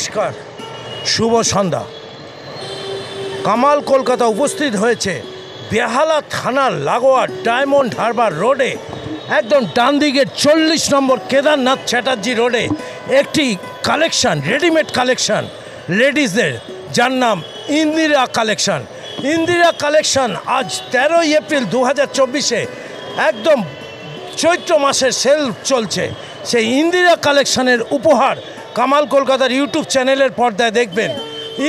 নমস্কার, শুভ সন্ধ্যা। কামাল কলকাতা উপস্থিত হয়েছে বেহালা থানার লাগোয়া ডায়মন্ড হারবার রোডে, একদম ডান দিকে 40 নম্বর কেদারনাথ চ্যাটার্জি রোডে একটি কালেকশান, রেডিমেড কালেকশান লেডিসদের, যার নাম ইন্দিরা কালেকশান। ইন্দিরা কালেকশান আজ 13ই এপ্রিল 2024 একদম চৈত্র মাসের সেল চলছে। সেই ইন্দিরা কালেকশানের উপহার কামাল কলকাতার ইউটিউব চ্যানেলের পর্দায় দেখবেন।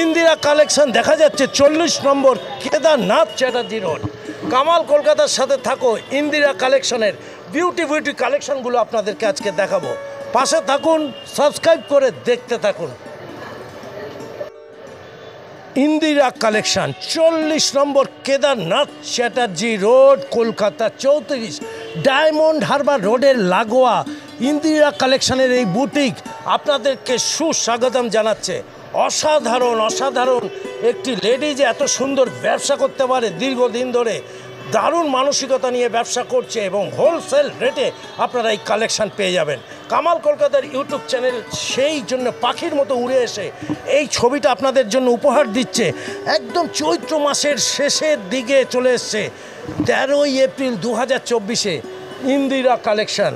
ইন্দিরা কালেকশন দেখা যাচ্ছে 40 নম্বর কেদারনাথ চ্যাটার্জি রোড। কামাল কলকাতার সাথে থাকো, ইন্দিরা কালেকশনের বিউটি কালেকশনগুলো আপনাদেরকে আজকে দেখাবো। পাশে থাকুন, সাবস্ক্রাইব করে দেখতে থাকুন। ইন্দিরা কালেকশন 40 নম্বর কেদারনাথ চ্যাটার্জি রোড, কলকাতা 34 ডায়মন্ড হারবার রোডের লাগোয়া ইন্দিরা কালেকশনের এই বুটিক আপনাদেরকে সুস্বাগতম জানাচ্ছে। অসাধারণ একটি লেডি যে এত সুন্দর ব্যবসা করতে পারে, দীর্ঘদিন ধরে দারুণ মানসিকতা নিয়ে ব্যবসা করছে এবং হোলসেল রেটে আপনারা এই কালেকশান পেয়ে যাবেন। কামাল কলকাতার ইউটিউব চ্যানেল সেই জন্য পাখির মতো উড়ে এসে এই ছবিটা আপনাদের জন্য উপহার দিচ্ছে। একদম চৈত্র মাসের শেষের দিকে চলে এসছে 13ই এপ্রিল 2024 ইন্দিরা কালেকশান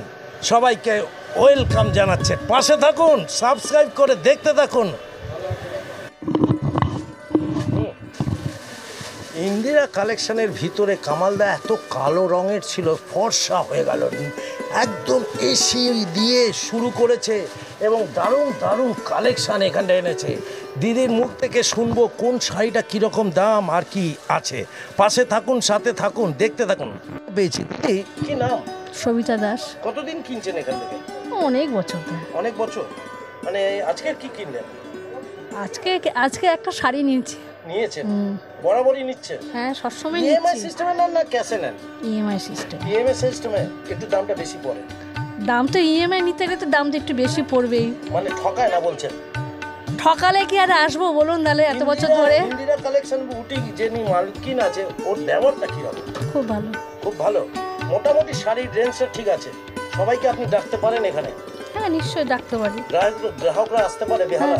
সবাইকে ওয়েলকাম জানাচ্ছে। পাশে থাকুন, সাবস্ক্রাইব করে দেখতে থাকুন। ইন্দিরা কালেকশনের ভিতরে কামালদা এত কালো রঙের ছিল, ফর্সা হয়ে গেল, একদম এসি দিয়ে শুরু করেছে এবং দারুণ কালেকশান এখানটা এনেছে। দিদির মুখ থেকে শুনবো কোন শাড়িটা কীরকম দাম আর কি আছে। পাশে থাকুন, সাথে থাকুন, দেখতে থাকুন। পেয়েছি দিদি, কী নাম? সবিতা দাস। কতদিন কিনছেন এখান থেকে? অনেক বছর। অনেক বছর। মানে আজকের কি কিনলেন? আজকে একটা শাড়ি নিয়েছেন? বরাবরই নিচ্ছেন? হ্যাঁ, সবসময় নিচ্ছি। ইএমআই নিচ্ছি। সিস্টেমে নেন না ক্যাশে নেন? EMI system. ইএমআই সিস্টেমে একটু দামটা বেশি পড়ে। দাম তো ইএমআই নিতে গেলে তো দাম তো একটু বেশি পড়বেই। মানে ঠকায় না বলছেন? ঠকালে কি আর আসবো বলুন, তাহলে এত বছর ধরে। ইন্দিরা কালেকশন বুটিক যিনি মালকিন আছে, ওর ব্যবহারটা কি হবে? খুব ভালো। খুব ভালো। মোটামুটি শাড়ির রেঞ্জটা ঠিক আছে। সবাইকে আপনি ডাকতে পারেন এখানে? হ্যাঁ, নিশ্চয়ই ডাকতে পারি। গ্রাহকরা আসতে পারে বেহালা?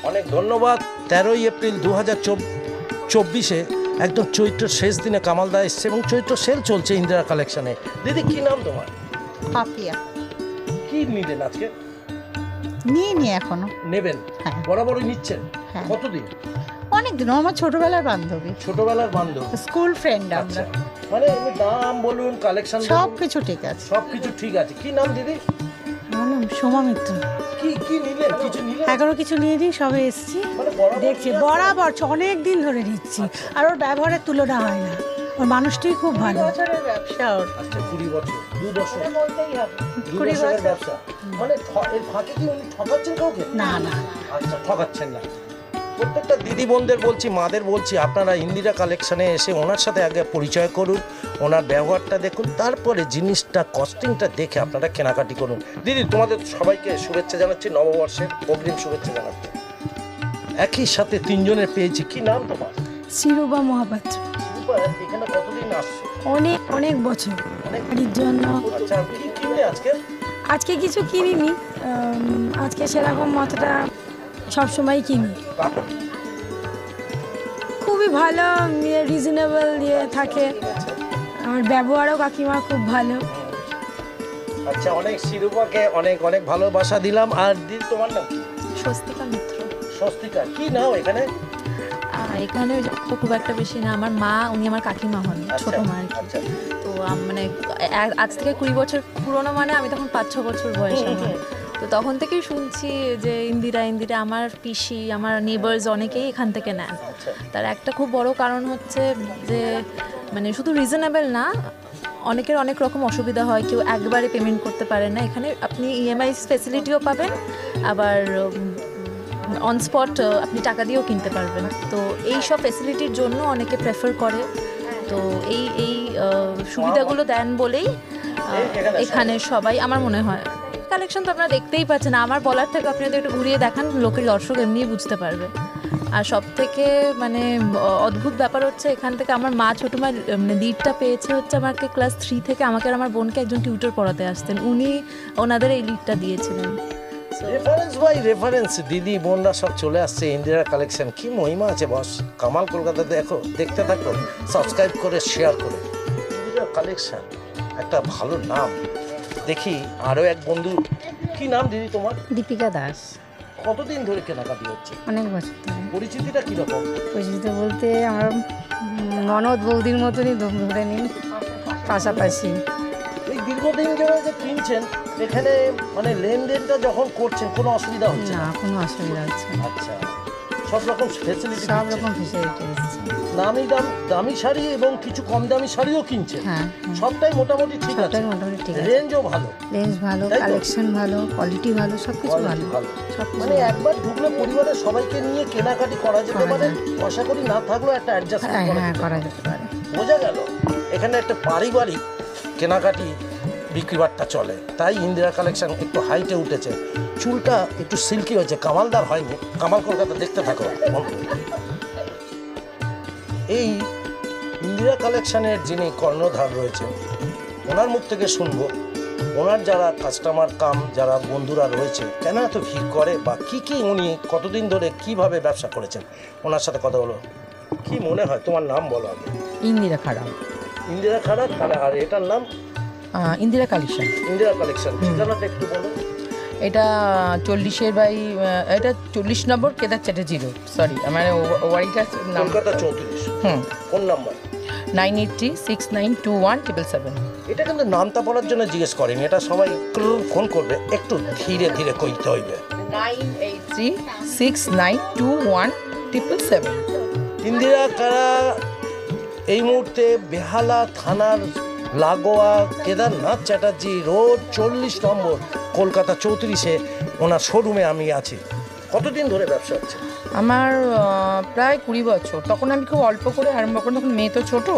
অনেক ধন্যবাদ। 13ই এপ্রিল 2024 একদম চৈত্রের শেষ দিনে কামালদা এসছে এবং চৈত্র সেল চলছে ইন্দিরা কালেকশনে। দিদি, কি নাম তোমার? পাপিয়া। কি নিলেন আজকে? নিয়ে এখনো নেবেন? হ্যাঁ। বরাবরই নিচ্ছেন? হ্যাঁ। কতদিন? অনেকদিন, আমার ছোটবেলার বান্ধবী, ছোটবেলার বান্ধবী, স্কুল ফ্রেন্ড আচ্ছা। আমরা। মানে এমনি দাম বলুন, কালেকশন সবকিছু ঠিক আছে। সবকিছু ঠিক আছে। কি নাম দিদি? আমার নাম সোমা মিত্র। কি নিলেন? কিছু নিলেন? এখনো কিছু নিয়ে দিই, সবে এসছি, মানে বরাবর দেখছি নিয়ে আসেন? বরাবর অনেক দিন ধরে নিচ্ছি। আর ওর ব্যবহারের তুলনা হয় না, ওর মানুষটাই খুব ভালো। বছরের ব্যবসা ওর। আচ্ছা, 20 বছর, 2 বছর, বলতেই হবে। 2 বছরের ব্যবসা। মানে এর ফাঁকে কি উনি ঠকাচ্ছেন কাউকে? না। আচ্ছা, ঠকাচ্ছেন না। প্রত্যেকটা দিদি বোনদের বলছি, মাদের বলছি, আপনারা ইন্দিরা কালেকশানে এসে ওনার সাথে আগে পরিচয় করুন, ওনার ব্যবহারটা দেখুন, তারপরে জিনিসটা কস্টিংটা দেখে আপনারা কেনাকাটি করুন। দিদি, তোমাদের সবাইকে শুভেচ্ছা জানাচ্ছি, নববর্ষের অগ্রিম শুভেচ্ছা জানাচ্ছি। একই সাথে 3 জনের পেয়েছি। কি নাম তোমার? শিরোবা মহাপাত্র। এখানে কতদিন আসছো? অনেক বছর বাড়ির জন্য। আচ্ছা, কি কিনলে আজকে? আজকে কিছু কিনিনি, আজকে সেরকম মতটা সবসময় কিনি। খুবই ভালো, রিজনেবল দিয়ে থাকে। আমার ব্যবহারও কাকিমার খুব ভালো। আচ্ছা, অনেক শিরোপাকে অনেক ভালোবাসা দিলাম। আর দিদি, তোমার নাম কি? স্বস্তিকা মিত্র। স্বস্তিকা। কি নাও এখানে? এখানে খুব একটা বেশি না, আমার মা, উনি আমার কাকিমা হন, ছোট মা আর কি। আচ্ছা। তো মানে আজ থেকে 20 বছর পুরোনো, মানে আমি তখন 5-6 বছর বয়স আমার। তো তখন থেকেই শুনছি যে ইন্দিরা আমার পিসি, আমার নেবার্স অনেকেই এখান থেকে নেন। তার একটা খুব বড় কারণ হচ্ছে যে মানে শুধু রিজনেবল না, অনেকের অনেক রকম অসুবিধা হয়, কেউ একবারে পেমেন্ট করতে পারে না। এখানে আপনি ইএমআই ফ্যাসিলিটিও পাবেন, আবার অন স্পট আপনি টাকা দিয়েও কিনতে পারবেন। তো এই সব ফ্যাসিলিটির জন্য অনেকে প্রেফার করে। তো এই সুবিধাগুলো দেন বলেই এখানে সবাই, আমার মনে হয়। কালেকশন তো আপনারা দেখতেই পাচ্ছেন, আমার বলার থেকে আপনি যদি একটু ঘুরিয়ে দেখান, লোকের দর্শক এমনিই বুঝতে পারবে। আর সব থেকে মানে অদ্ভুত ব্যাপার হচ্ছে, এখান থেকে আমার মা, ছোটো মা মানে লিডটা পেয়েছে হচ্ছে আমাকে ক্লাস 3 থেকে। আমাকে আর আমার বোনকে একজন টিউটর পড়াতে আসতেন, উনি ওনাদের এই লিডটা দিয়েছিলেন। রেফারেন্স বাই রেফারেন্স দিদি বোনরা সব চলে আসছে ইন্দিরা কালেকশন। কি মহিমা আছে বস, কামাল কলকাতা দেখো, দেখতে থাকো, সাবস্ক্রাইব করে শেয়ার করে। ইন্দিরা কালেকশন একটা ভালো নাম। দেখি আরও এক বন্ধু, কি নাম দিদি তোমার? দীপিকা দাস। কতদিন ধরে কেনাকাটি হচ্ছে? অনেক বছর ধরে। পরিচিতিটা কীরকম? পরিচিত বলতে আমার ননদ বৌদির মতনই ধরে নিন, পাশাপাশি। এই দীর্ঘদিন ধরে যে কিনছেন এখানে, মানে লেনদেনটা যখন করছেন কোনো অসুবিধা হচ্ছে না, না? কোনো অসুবিধা হচ্ছে না। আচ্ছা, সব রকম ফেসিলিটি, সব রকম ফেসিলিটি এসেছে। দামি শাড়ি এবং কিছু কম দামি শাড়িও কিনছেন? হ্যাঁ, সবটাই মোটামুটি ঠিক আছে, সবটাই মোটামুটি ঠিক আছে। রেঞ্জও ভালো, রেঞ্জ ভালো, তাই তো? কালেকশন ভালো, কোয়ালিটি ভালো, সব কিছু ভালো। Quality ভালো। সব কিছু মানে ভালো। একবার ঢুকলে পরিবারের সবাইকে নিয়ে কেনাকাটি করা যেতে করা পারে, যায়। আশা করি না থাকলেও একটা হ্যাঁ অ্যাডজাস্টমেন্ট হ্যাঁ, করা যেতে পারে। বোঝা গেল এখানে একটা পারিবারিক কেনাকাটি বিক্রিবারটা চলে, তাই ইন্দিরা কালেকশন একটু হাইটে উঠেছে। চুলটা একটু সিল্কি হয়েছে, কামালদার হয়নি। কামাল কলকাতা দেখতে থাকো বন্ধু। এই ইন্দিরা কালেকশনের যিনি কর্ণধার রয়েছে ওনার মুখ থেকে শুনবো ওনার যারা কাস্টমার কাম যারা বন্ধুরা রয়েছে কেন এত ভিড় করে, বা কি উনি কতদিন ধরে কিভাবে ব্যবসা করেছেন, ওনার সাথে কথা বলো। কি মনে হয়, তোমার নাম বলো আগে। ইন্দিরা খারাপ। ইন্দিরা খারাপ, আর এটার নাম? ইন্দিরা কালেকশন। ইন্দিরা কালেকশন, ঠিকানাটা একটু বলো। এটা 40 বাই, এটা 40 নম্বর কেদার চ্যাটার্জি রোড, সরি আমার ওয়ারিটার নাম কলকাতা 34। হুম, কোন নাম্বার? 9836921777। এটা কিন্তু নামটা পড়ার জন্য জিজ্ঞেস করেনি, এটা সবাই ফোন করবে, একটু ধীরে ধীরে কইতে হইবে। 9836921777। ইন্দিরা কারা এই মুহূর্তে বেহালা থানার লাগোয়া কেদারনাথ চ্যাটার্জি রোড 40 নম্বর কলকাতা 34-এ ওনার শোরুমে আমি আছি। কতদিন ধরে ব্যবসা হচ্ছে? আমার প্রায় 20 বছর। তখন আমি খুব অল্প করে আরম্ভ করি, তখন মেয়ে তো ছোটো,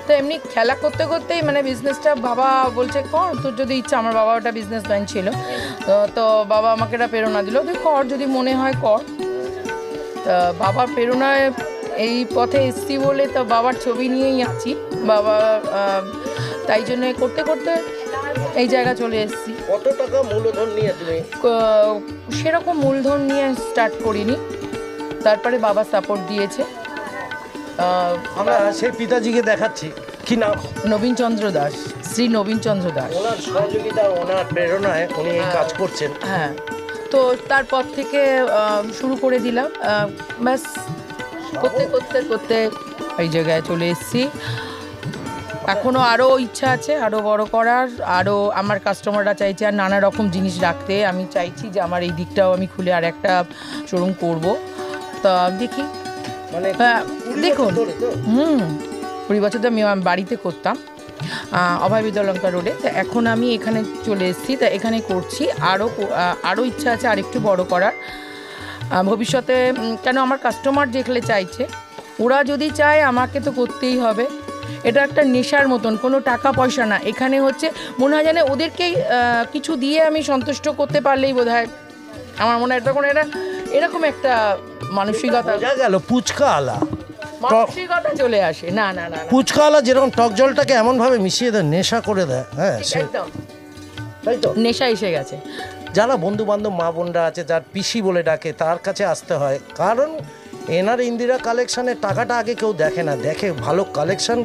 তো এমনি খেলা করতে করতেই মানে বিজনেসটা বাবা বলছে কর, তোর যদি ইচ্ছা। আমার বাবা ওটা বিজনেসম্যান ছিল, তো বাবা আমাকে এটা প্রেরণা দিল, তুই কর, যদি মনে হয় কর। তা বাবার প্রেরণায় এই পথে এসছি বলে, তো বাবার ছবি নিয়েই আছি। বাবা তাই জন্য করতে করতে এই জায়গা চলে এসেছি। কত টাকা মূলধন নিয়ে তুমি? সেরকম মূলধন নিয়ে স্টার্ট করিনি, তারপরে বাবা সাপোর্ট দিয়েছে। আমরা সেই পিতাজিকে দেখাচ্ছি, কি নাম? নবীনচন্দ্র দাস, শ্রী নবীনচন্দ্র দাস। ওনার সহযোগিতা, ওনার প্রেরণায় উনি এই কাজ করছেন। হ্যাঁ, তো তারপর থেকে শুরু করে দিলাম, ব্যাস করতে করতে করতে এই জায়গায় চলে এসেছি। এখনও আরও ইচ্ছা আছে আরও বড় করার, আরও আমার কাস্টমাররা চাইছে আর নানা রকম জিনিস রাখতে। আমি চাইছি যে আমার এই দিকটাও আমি খুলে আর একটা শোরুম করব। তা দেখি, মানে হ্যাঁ, 20 দেখুন, বছর ধরে তো? 20 বছর তো আমি বাড়িতে করতাম অভয় বিদ্যালঙ্কা রোডে। তা এখন আমি এখানে চলে এসেছি, তা এখানে করছি। আরও ইচ্ছা আছে আরেকটু বড় করার ভবিষ্যতে। কেন আমার কাস্টমার যেখানে চাইছে, ওরা যদি চায় আমাকে তো করতেই হবে। এটা একটা নেশার মতন, কোনো টাকা পয়সা না। এখানে হচ্ছে মনে হয় জানে ওদেরকে কিছু দিয়ে আমি সন্তুষ্ট করতে পারলেই বোধ হয় আমার মনে হয় তখন এরকম একটা মানসিকতা বোঝা গেল পুচকা আলা, মানসিকতা চলে আসে। না না না না, পুচকা আলা যেরকম টক জলটাকে এমনভাবে মিশিয়ে দেয়, নেশা করে দেয়। হ্যাঁ, একদম তাই তো। নেশা এসে গেছে। যারা বন্ধু বান্ধব মা বোনরা আছে, যার পিসি বলে ডাকে, তার কাছে আসতে হয়। কারণ এনার ইন্দিরা কালেকশনের টাকাটা আগে কেউ দেখে না, দেখে ভালো কালেকশন।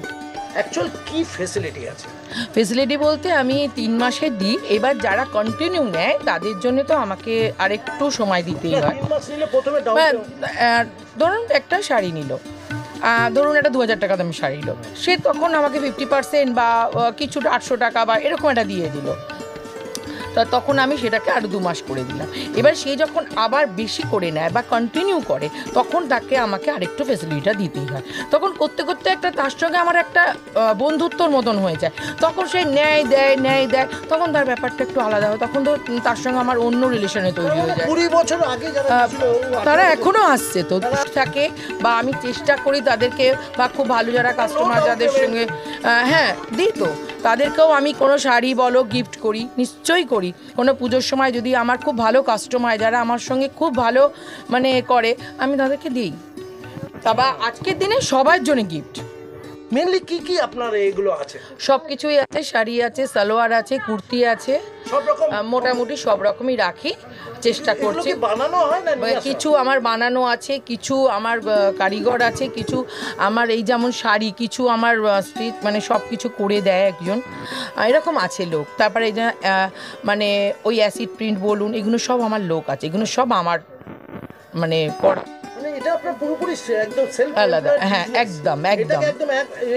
অ্যাকচুয়াল কি ফেসিলিটি আছে? ফেসিলিটি বলতে আমি 3 মাসে দিই। এবার যারা কন্টিনিউ নেয় তাদের জন্য তো আমাকে আরেকটু সময় দিতেই হয়। 3 মাস নিলে প্রথমে ডাউন ধরুন একটা শাড়ি নিল, ধরুন একটা 2000 টাকা দামি শাড়ি নিল, সে তখন আমাকে 50% বা কিছু 800 টাকা বা এরকম একটা দিয়ে দিল। তা তখন আমি সেটাকে আরও 2 মাস করে দিলাম। এবার সে যখন আবার বেশি করে নেয় বা কন্টিনিউ করে, তখন তাকে আমাকে আরেকটু ফেসিলিটিটা দিতেই হয়। তখন করতে করতে একটা তার সঙ্গে আমার একটা বন্ধুত্বর মতন হয়ে যায়। তখন সে ন্যায় দেয়, তখন তার ব্যাপারটা একটু আলাদা হয়। তখন তো তার সঙ্গে আমার অন্য রিলেশনে তৈরি হয়ে যায়। 20 বছর আগে যারা ছিল, তারা এখনও আসছে তো থাকে, বা আমি চেষ্টা করি তাদেরকে, বা খুব ভালো যারা কাস্টমার যাদের সঙ্গে হ্যাঁ দিই, তো তাদেরকেও আমি কোনো শাড়ি বলো গিফট করি, নিশ্চয়ই করি। কোনো পুজোর সময় যদি আমার খুব ভালো কাস্টমার যারা আমার সঙ্গে খুব ভালো মানে করে, আমি তাদেরকে দিই। তবে আজকের দিনে সবার জন্য গিফট। মেনলি কি কি আপনার এগুলো আছে? সব কিছুই আছে, শাড়ি আছে, সালোয়ার আছে, কুর্তি আছে, সব রকম মোটামুটি সব রকমই রাখি, চেষ্টা এগুলো করছি। কি বানানো হয় না নিয়ে আসা? কিছু আমার বানানো আছে, কিছু আমার কারিগর আছে, কিছু আমার এই যেমন শাড়ি, কিছু আমার স্টিচ মানে সব কিছু করে দেয় একজন, এরকম আছে লোক। তারপরে এই যে মানে ওই অ্যাসিড প্রিন্ট বলুন, এগুলো সব আমার লোক আছে, এগুলো সব আমার মানে করা মানে এটা আপনার পুরোপুরি একদম সেলফ আলাদা। হ্যাঁ, একদম একদম একদম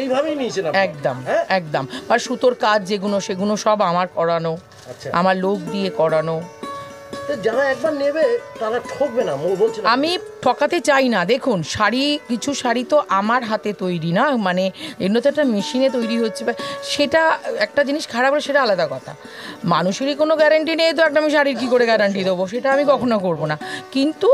এইভাবেই নিয়েছেন আপনি? একদম হ্যাঁ? একদম। আর সুতোর কাজ যেগুলো সেগুলো সব আমার করানো, আচ্ছা। আমার লোক দিয়ে করানো। তো যারা একবার নেবে তারা ঠকবে না, বলছেন? আমি ঠকাতে চাই না। দেখুন, শাড়ি, কিছু শাড়ি তো আমার হাতে তৈরি না, মানে এগুলো তো একটা মেশিনে তৈরি হচ্ছে, সেটা একটা জিনিস খারাপ হলে সেটা আলাদা কথা। মানুষেরই কোনো গ্যারান্টি নেই, তো একটা আমি শাড়ির কী করে গ্যারান্টি দেবো, সেটা আমি কখনো করবো না। কিন্তু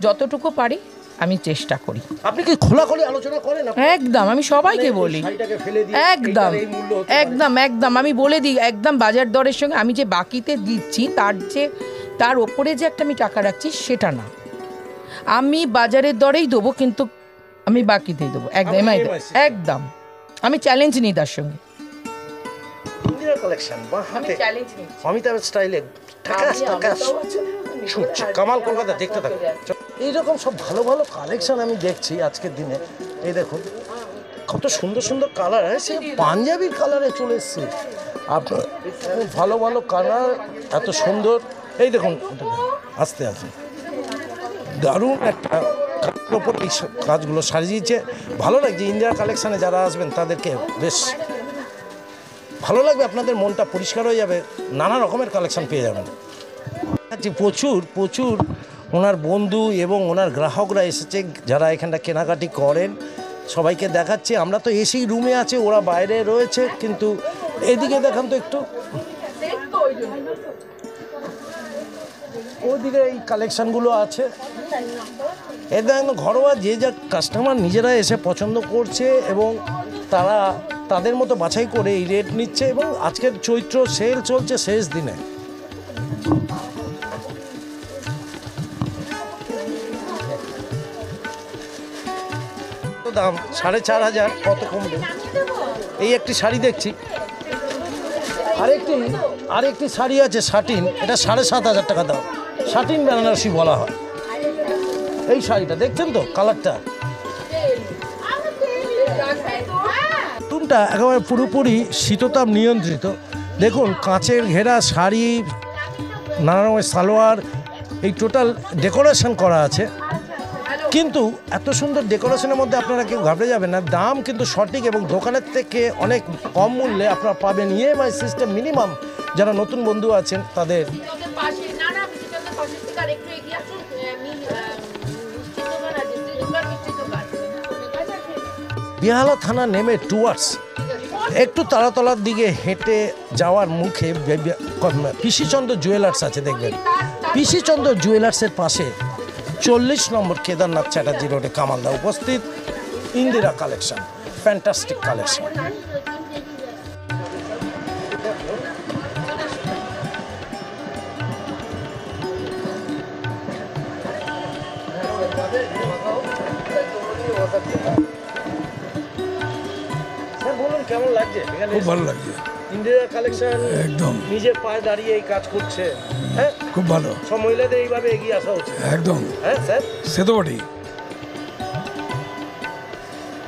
যতটুকু পারি আমি চেষ্টা করি। আপনি কি খোলাখুলি আলোচনা করেন? একদম, আমি সবাইকে বলি, শাড়িটাকে ফেলে দিয়ে একদম এইটার এই মূল্য হতে পারে। একদম একদম আমি বলে দিই, একদম বাজার দরের সঙ্গে আমি যে বাকিতে দিচ্ছি তার ওপরে যে একটা আমি টাকা রাখছি সেটা না, আমি বাজারের দরেই দেবো, কিন্তু আমি বাকিতেই দেবো একদম। আপনি একদম EMI system? একদম আমি চ্যালেঞ্জ নিই তার সঙ্গে। ইন্দিরা কালেকশন বা হাতে চ্যালেঞ্জ নিই। অমিতাভ স্টাইলে টাকাস টাকাস ছুটছে। কামাল কলকাতা, দেখতে থাকুন। এইরকম সব ভালো ভালো কালেকশন আমি দেখছি আজকের দিনে। এই দেখুন কত সুন্দর সুন্দর কালার, সে পাঞ্জাবির কালারে চলে এসছে আপনার। ভালো ভালো কালার, এত সুন্দর। এই দেখুন আস্তে আস্তে দারুণ একটা কাপড়ের ওপর এই কাজগুলো সাজিয়েছে। ভালো লাগছে। ইন্দিরা কালেকশানে যারা আসবেন তাদেরকে বেশ ভালো লাগবে, আপনাদের মনটা পরিষ্কার হয়ে যাবে, নানা রকমের কালেকশন পেয়ে যাবেন। প্রচুর প্রচুর ওনার বন্ধু এবং ওনার গ্রাহকরা এসেছে যারা এখানটা কেনাকাটি করেন, সবাইকে দেখাচ্ছি। আমরা তো এসি রুমে আছি, ওরা বাইরে রয়েছে, কিন্তু এদিকে দেখান তো একটু, ওদিকে এই কালেকশানগুলো আছে। এদের একদম ঘরোয়া, যে যা কাস্টমার নিজেরা এসে পছন্দ করছে এবং তারা তাদের মতো বাছাই করে এই রেট নিচ্ছে। এবং আজকের চৈত্র সেল চলছে শেষ দিনে। দাম 4,500, কত কমবে? এই একটি শাড়ি দেখছি, আরেকটি শাড়ি আছে শাটিন, এটা 7,500 টাকা দাম। শাটিন বেনারসি বলা হয়। এই শাড়িটা দেখছেন তো কালারটা, তুমটা একেবারে পুরোপুরি শীততাপ নিয়ন্ত্রিত। দেখুন কাঁচের ঘেরা শাড়ি, নানা রকমের সালোয়ার, এই টোটাল ডেকোরেশন করা আছে। কিন্তু এত সুন্দর ডেকোরেশনের মধ্যে আপনারা কেউ ঘাবড়ে যাবেন না, দাম কিন্তু সঠিক এবং দোকানের থেকে অনেক কম মূল্যে আপনারা পাবেন। EMI system minimum. যারা নতুন বন্ধু আছেন তাদের বেহালা থানা নেমে টুয়ার্ডস একটু তারাতলার দিকে হেঁটে যাওয়ার মুখে পিসিচন্দ্র জুয়েলার্স আছে, দেখবেন। পিসিচন্দ্র জুয়েলার্সের পাশে 40 নম্বর কেদারনাথ চ্যাটার্জি রোডে কামালদা উপস্থিত ইন্দিরা কালেকশন। Fantastic collection. বলুন কেমন লাগছে? খুব ভালো লাগছে। ইন্দিরা কালেকশন একদম নিজের পায়ে দাঁড়িয়ে এই কাজ করছে। হ্যাঁ, খুব ভালো। সব মহিলাদের এইভাবে এগিয়ে আসা উচিত। একদম। হ্যাঁ স্যার, সে তো বটেই।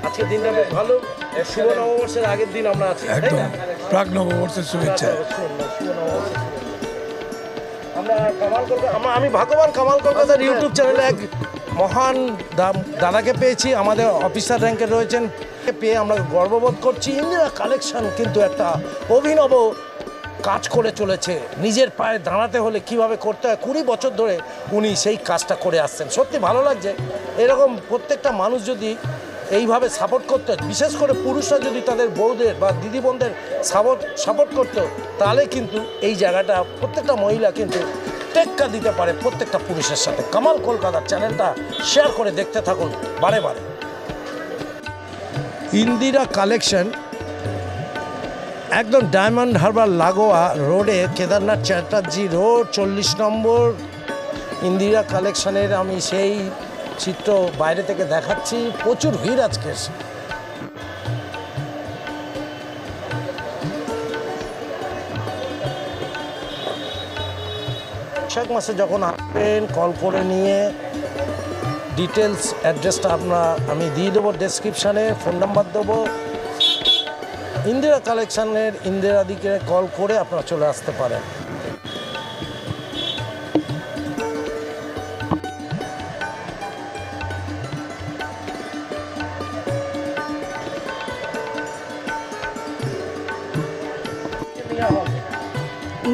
আজকের দিনটা বেশ ভালো। শুভ নববর্ষের আগের দিন আমরা আছি, তাই একদম না? প্রাক নববর্ষের শুভেচ্ছা। আমরা কামাল কলকাতা, আমি ভাগ্যবান কামাল কলকাতার ইউটিউব চ্যানেলে এক মহান দাদাকে পেয়েছি, আমাদের অফিসার র্যাঙ্কে রয়েছেন, পেয়ে আমরা গর্ববোধ করছি। ইন্দিরা কালেকশন কিন্তু একটা অভিনব কাজ করে চলেছে। নিজের পায়ে দাঁড়াতে হলে কিভাবে করতে হয় 20 বছর ধরে উনি সেই কাজটা করে আসছেন। সত্যি ভালো লাগছে। এরকম প্রত্যেকটা মানুষ যদি এইভাবে সাপোর্ট করতে, বিশেষ করে পুরুষরা যদি তাদের বউদের বা দিদি বোনদের সাপোর্ট করতো, তাহলে কিন্তু এই জায়গাটা প্রত্যেকটা মহিলা কিন্তু টেক্কা দিতে পারে প্রত্যেকটা পুরুষের সাথে। কামাল কলকাতার চ্যানেলটা শেয়ার করে দেখতে থাকুন বারে বারে। ইন্দিরা কালেকশন একদম ডায়মন্ড হারবার লাগোয়া রোডে, কেদারনাথ চ্যাটার্জি রোড 40 নম্বর। ইন্দিরা কালেকশনের আমি সেই চিত্র বাইরে থেকে দেখাচ্ছি। প্রচুর ভিড় আজকে। বৈশাখ মাসে যখন আসবেন কল করে নিয়ে ডিটেলস অ্যাড্রেসটা আমি দিয়ে দেবো ডেসক্রিপশানে, ফোন নাম্বার দেবো। ইন্দিরা কালেকশানের ইন্দিরাদিকে কল করে আপনারা চলে আসতে পারেন।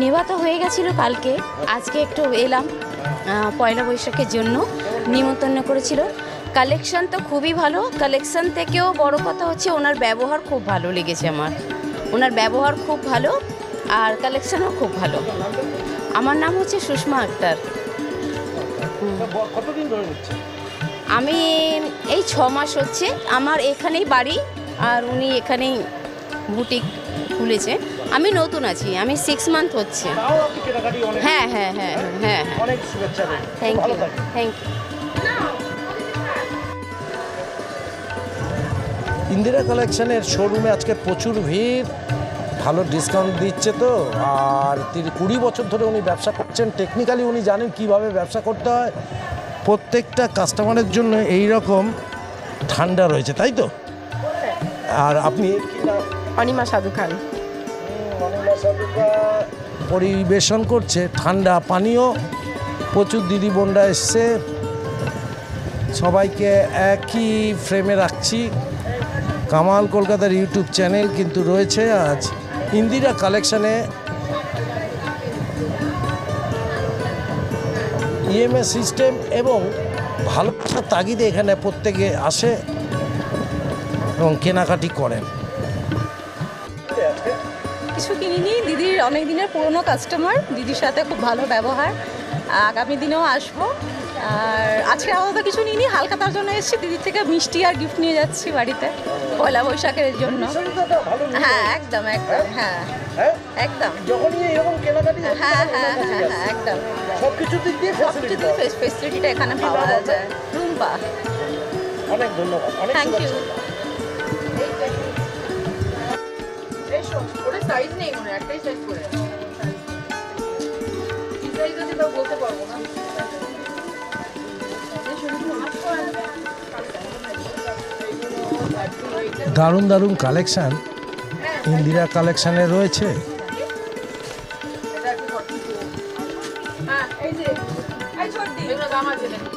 নেওয়া তো হয়ে গেছিলো কালকে, আজকে একটু এলাম পয়লা বৈশাখের জন্য নিমন্ত্রণ করেছিল। কালেকশন তো খুবই ভালো, কালেকশন থেকেও বড় কথা হচ্ছে ওনার ব্যবহার খুব ভালো লেগেছে আমার। ওনার ব্যবহার খুব ভালো আর কালেকশনও খুব ভালো। আমার নাম হচ্ছে সুষমা আক্তার। কতদিন ধরে নিচ্ছে? আমি এই 6 মাস হচ্ছে, আমার এখানেই বাড়ি আর উনি এখানেই বুটিক খুলেছে। আমি নতুন আছি, আমি 6 মান্থ হচ্ছে। হ্যাঁ হ্যাঁ হ্যাঁ হ্যাঁ হ্যাঁ, অনেক শুভেচ্ছা। Thank you thank you. Indira কালেকশনের শোরুমে আজকে প্রচুর ভিড়, ভালো ডিসকাউন্ট দিচ্ছে তো। আর 20 বছর ধরে উনি ব্যবসা করছেন, টেকনিক্যালি উনি জানেন কিভাবে ব্যবসা করতে হয়। প্রত্যেকটা কাস্টমারের জন্য এই রকম ঠান্ডা রয়েছে, তাই তো? আর আপনি অনিমা সাধু খান পরিবেশন করছে ঠান্ডা পানীয়। প্রচুর দিদি বোনরা এসছে, সবাইকে একই ফ্রেমে রাখছি। কামাল কলকাতার ইউটিউব চ্যানেল কিন্তু রয়েছে আজ ইন্দিরা কালেকশানে। ইএমএস সিস্টেম এবং ভালোবাসার তাগিদে এখানে প্রত্যেকে আসে এবং কেনাকাটি করেন। কিছু কিনিনি, দিদির অনেক দিনের পুরনো কাস্টমার, দিদির সাথে খুব ভালো ব্যবহার। আগামী দিনেও আসবো। আর আজকে আলাদা কিছু নিইনি, হালকা তার জন্য এসেছি। দিদির থেকে মিষ্টি আর গিফট নিয়ে যাচ্ছি বাড়িতে পয়লা বৈশাখের জন্য। হ্যাঁ একদম একদম, হ্যাঁ একদম, যখনই এরকম কেনাকাটি হ্যাঁ হ্যাঁ হ্যাঁ হ্যাঁ একদম, সবকিছু দিক দিয়ে ফেসিলিটিটা এখানে পাওয়া যায়। রুম্পা, অনেক ধন্যবাদ, অনেক থ্যাংক ইউ। ওটা সাইজ নেই মনে, একটাই সাইজ করে। কি সাইজ আছে তাও বলতে পারবো না। দারুণ দারুণ কালেকশান ইন্দিরা কালেকশানে রয়েছে। হ্যাঁ এই যে এগুলো দাম আছে নাকি?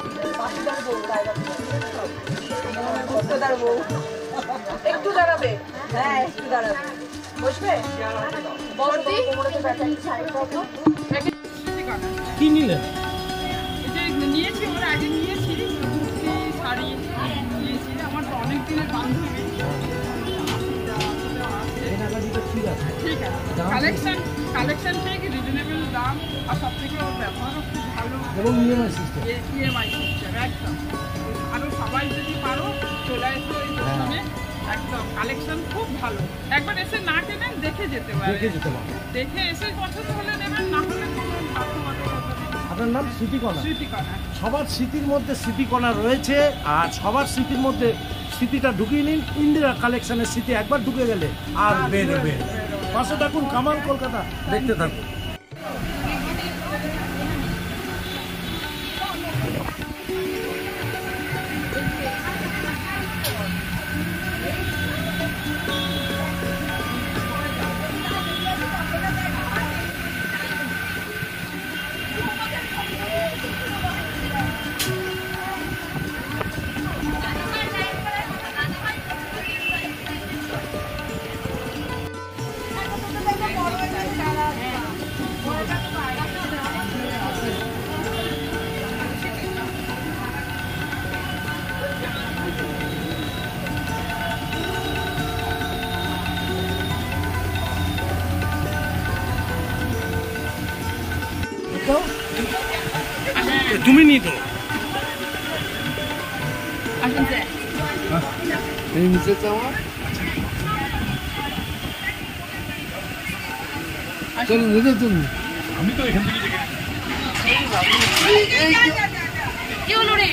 একটু দাঁড়াবে, হ্যাঁ একটু দাঁড়াবে, বসবে বসবি। কি নিলেন? নিয়েছি, ওর আগে নিয়েছি শাড়ি নিয়েছি। আমার তো অনেক দিনের বান্ধবী, ঠিক আছে। কালেকশন ঠিক, রিজনেবল দাম, আর সব থেকে ওর ব্যবহারও খুব ভালো এবং ইএমআই সিস্টেম। ইএমআই সিস্টেম একদম। আরও সবাই যদি পারো চলে এসো এই দোকানে, একদম কালেকশন খুব ভালো। একবার এসে না কেনেন, দেখে যেতে পারেন, দেখে এসে পছন্দ হলে নেবেন, না হলে কোনো আপনার নাম? স্মৃতিকণা। স্মৃতিকণা। সবার স্মৃতির মধ্যে স্মৃতিকণা রয়েছে, আর সবার স্মৃতির মধ্যে স্মৃতিটা ঢুকিয়ে নিন। ইন্দিরা কালেকশনের স্মৃতি একবার ঢুকে গেলে আর বেরোবে। পাশে থাকুন, কামাল কলকাতা দেখতে থাকুন। তুমি নি তো এই নিচে চাওয়া চল নিচে তুমি। আমি তো এখান থেকে কি হলো রে?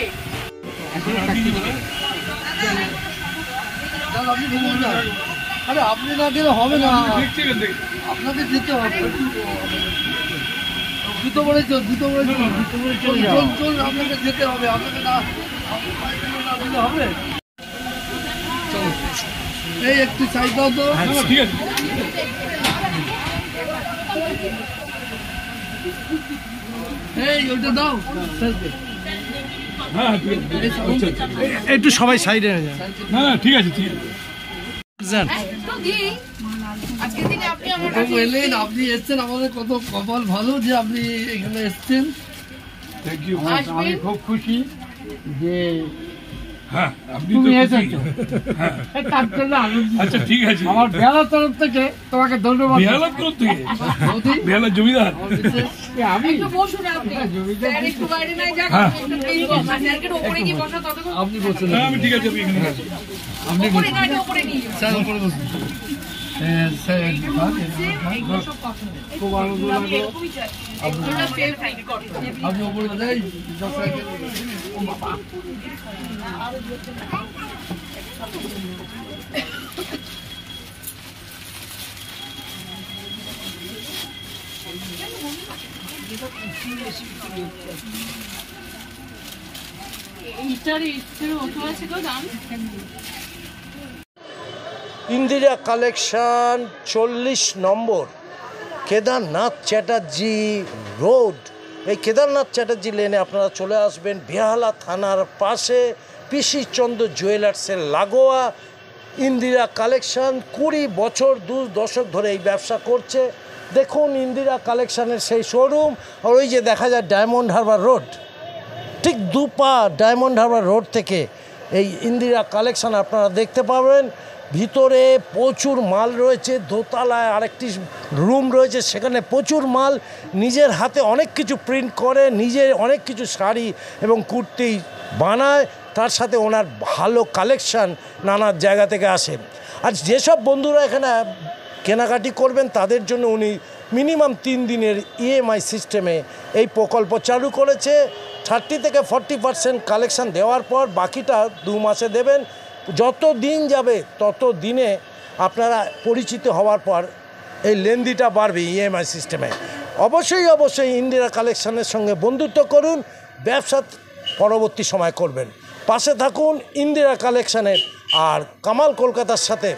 আরে আপনি না দিলে হবে না, আপনাকে দিতে হবে। জুতো পরে চল, জুতো পরে চল, চল চল, আপনাকে যেতে হবে, আপনাকে না দিলে হবে। চলো, এই একটু সাইড দাও তো। ঠিক আছে। এই ওইটা দাও স্যারকে। হ্যাঁ ঠিক আছে। একটু সবাই সাইডে হয়ে যান। না না ঠিক আছে ঠিক আছে। বাবু এলেন, আপনি এসছেন, আমাদের কত কপাল ভালো যে আপনি এখানে এসছেন। Thank you. আমি খুব খুশি যে হ্যাঁ আপনি তুমি তো এসেছো। তার জন্য আনন্দিত। আচ্ছা ঠিক আছে। আমার বেলার তরফ থেকে তোমাকে ধন্যবাদ। বেহালার তরফ থেকে? বেহালার জমিদার? আমি হ্যাঁ আপনি বলছেন। হ্যাঁ আমি ঠিক আছে, আমি এখানে আছি। আপনি বলছেন স্যার উপরে বসুন। খুব আনন্দ লাগলো। আপনি উপরে যাই। ইন্দিরা কালেকশন 40 নম্বর কেদারনাথ চ্যাটার্জি রোড। এই কেদারনাথ চ্যাটার্জি লেনে আপনারা চলে আসবেন। বেহালা থানার পাশে পিসি চন্দ্র জুয়েলার্সের লাগোয়া ইন্দিরা কালেকশন 20 বছর 2 দশক ধরে এই ব্যবসা করছে। দেখুন ইন্দিরা কালেকশনের সেই শোরুম, আর ওই যে দেখা যায় ডায়মন্ড হারবার রোড, ঠিক দুপা ডায়মন্ড হারবার রোড থেকে এই ইন্দিরা কালেকশন আপনারা দেখতে পাবেন। ভিতরে প্রচুর মাল রয়েছে, দোতলায় আরেকটি রুম রয়েছে, সেখানে প্রচুর মাল। নিজের হাতে অনেক কিছু প্রিন্ট করে, নিজের অনেক কিছু শাড়ি এবং কুর্তি বানায়, তার সাথে ওনার ভালো কালেকশান নানা জায়গা থেকে আসে। আর যেসব বন্ধুরা এখানে কেনাকাটি করবেন তাদের জন্য উনি মিনিমাম 3 দিনের ইএমআই সিস্টেমে এই প্রকল্প চালু করেছে। 30 থেকে 40% কালেকশান দেওয়ার পর বাকিটা 2 মাসে দেবেন। যত দিন যাবে তত দিনে আপনারা পরিচিত হওয়ার পর এই লেনদিটা বাড়বে ইএমআই সিস্টেমে। অবশ্যই ইন্দিরা কালেকশানের সঙ্গে বন্ধুত্ব করুন, ব্যবসা পরবর্তী সময় করবেন। পাশে থাকুন ইন্দিরা কালেকশানের। আর কামাল কলকাতার সাথে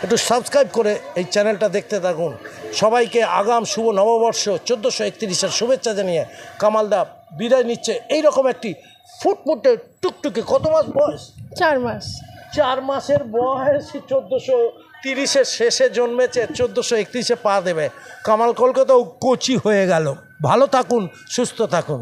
একটু সাবস্ক্রাইব করে এই চ্যানেলটা দেখতে থাকুন। সবাইকে আগাম শুভ নববর্ষ 1431-এর শুভেচ্ছা জানিয়ে কামালদা বিদায় নিচ্ছে। এইরকম একটি ফুটফুটে টুকটুকে, কত মাস বয়স? 4 মাস। 4 মাসের বয়সী 1430-এর শেষে জন্মেছে, 1431-এ পা দেবে। কামাল কলকাতাও কোচি হয়ে গেল। ভালো থাকুন, সুস্থ থাকুন।